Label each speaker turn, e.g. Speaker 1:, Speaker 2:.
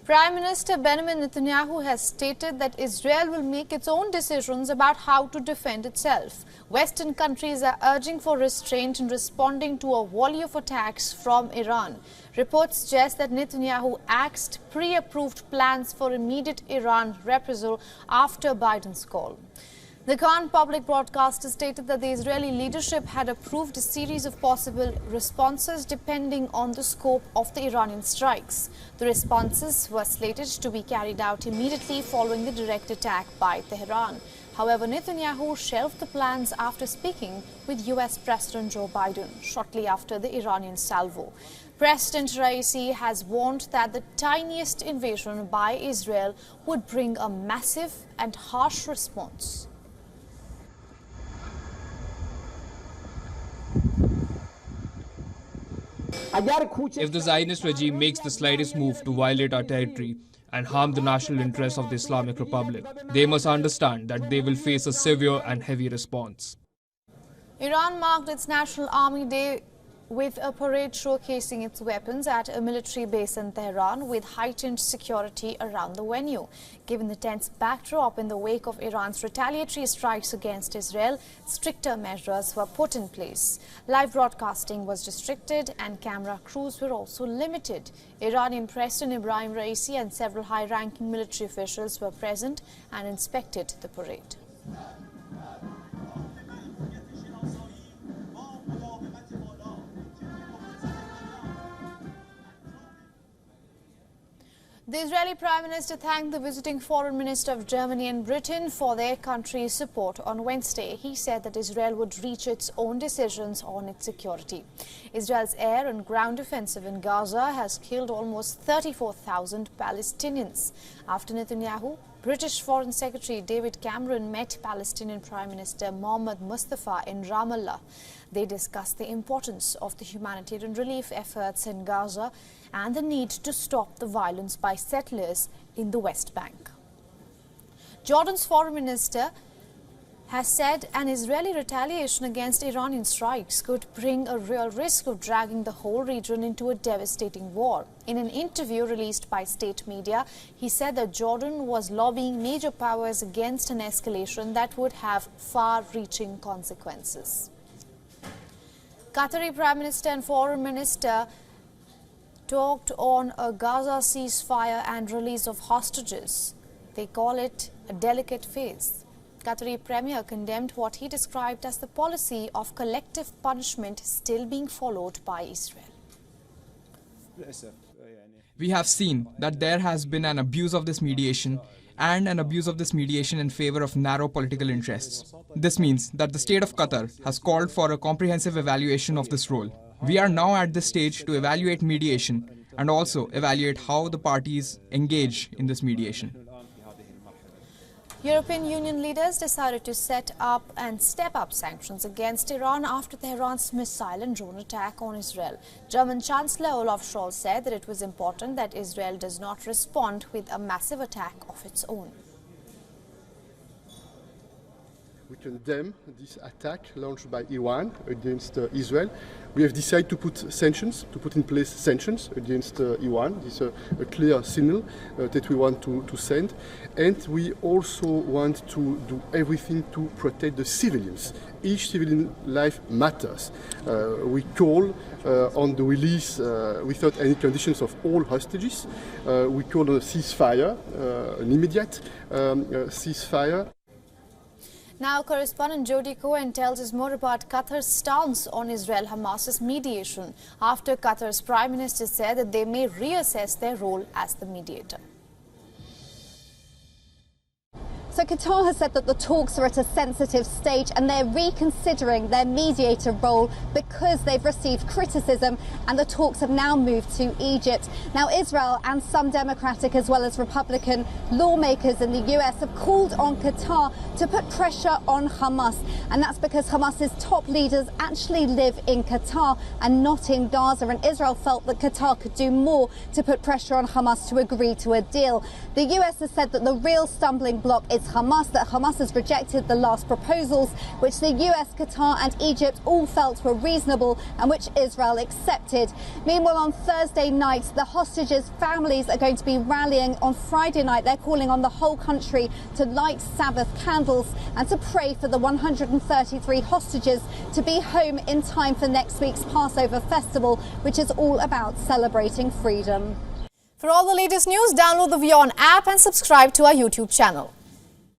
Speaker 1: Prime Minister Benjamin Netanyahu has stated that Israel will make its own decisions about how to defend itself. Western countries are urging for restraint in responding to a volley of attacks from Iran. Reports suggest that Netanyahu axed pre-approved plans for immediate Iran reprisal after Biden's call. The Khan public broadcaster stated that the Israeli leadership had approved a series of possible responses depending on the scope of the Iranian strikes. The responses were slated to be carried out immediately following the direct attack by Tehran. However, Netanyahu shelved the plans after speaking with US President Joe Biden shortly after the Iranian salvo. President Raisi has warned that the tiniest invasion by Israel would bring a massive and harsh response.
Speaker 2: If the Zionist regime makes the slightest move to violate our territory and harm the national interests of the Islamic Republic, they must understand that they will face a severe and heavy response.
Speaker 1: Iran marked its National Army Day with a parade showcasing its weapons at a military base in Tehran with heightened security around the venue. Given the tense backdrop in the wake of Iran's retaliatory strikes against Israel, stricter measures were put in place. Live broadcasting was restricted and camera crews were also limited. Iranian President Ibrahim Raisi and several high-ranking military officials were present and inspected the parade. The Israeli Prime Minister thanked the visiting Foreign Minister of Germany and Britain for their country's support on Wednesday. He said that Israel would reach its own decisions on its security. Israel's air and ground offensive in Gaza has killed almost 34,000 Palestinians. After Netanyahu, British Foreign Secretary David Cameron met Palestinian Prime Minister Mohammad Mustafa in Ramallah. They discussed the importance of the humanitarian relief efforts in Gaza and the need to stop the violence by settlers in the West Bank. Jordan's foreign minister has said an Israeli retaliation against Iranian strikes could bring a real risk of dragging the whole region into a devastating war. In an interview released by state media, he said that Jordan was lobbying major powers against an escalation that would have far-reaching consequences. Qatari Prime Minister and Foreign Minister talked on a Gaza ceasefire and release of hostages. They call it a delicate phase. Qatari Premier condemned what he described as the policy of collective punishment still being followed by Israel.
Speaker 3: We have seen that there has been an abuse of this mediation and an abuse of this mediation in favor of narrow political interests. This means that the state of Qatar has called for a comprehensive evaluation of this role. We are now at this stage to evaluate mediation and also evaluate how the parties engage in this mediation.
Speaker 1: European Union leaders decided to set up and step up sanctions against Iran after Tehran's missile and drone attack on Israel. German Chancellor Olaf Scholz said that it was important that Israel does not respond with a massive attack of its own.
Speaker 4: We condemn this attack launched by Iran against Israel. We have decided to put in place sanctions against Iran. This is a clear signal that we want to send. And we also want to do everything to protect the civilians. Each civilian life matters. We call on the release without any conditions of all hostages. We call on a ceasefire, an immediate ceasefire.
Speaker 1: Now, correspondent Jody Cohen tells us more about Qatar's stance on Israel-Hamas's mediation after Qatar's Prime Minister said that they may reassess their role as the mediator.
Speaker 5: So Qatar has said that the talks are at a sensitive stage and they're reconsidering their mediator role because they've received criticism, and the talks have now moved to Egypt. Now, Israel and some Democratic as well as Republican lawmakers in the US have called on Qatar to put pressure on Hamas, and that's because Hamas's top leaders actually live in Qatar and not in Gaza, and Israel felt that Qatar could do more to put pressure on Hamas to agree to a deal. The US has said that the real stumbling block is Hamas, that Hamas has rejected the last proposals, which the US, Qatar and Egypt all felt were reasonable and which Israel accepted. Meanwhile, on Thursday night, the hostages' families are going to be rallying on Friday night. They're calling on the whole country to light Sabbath candles and to pray for the 133 hostages to be home in time for next week's Passover festival, which is all about celebrating freedom.
Speaker 1: For all the latest news, download the WION app and subscribe to our YouTube channel.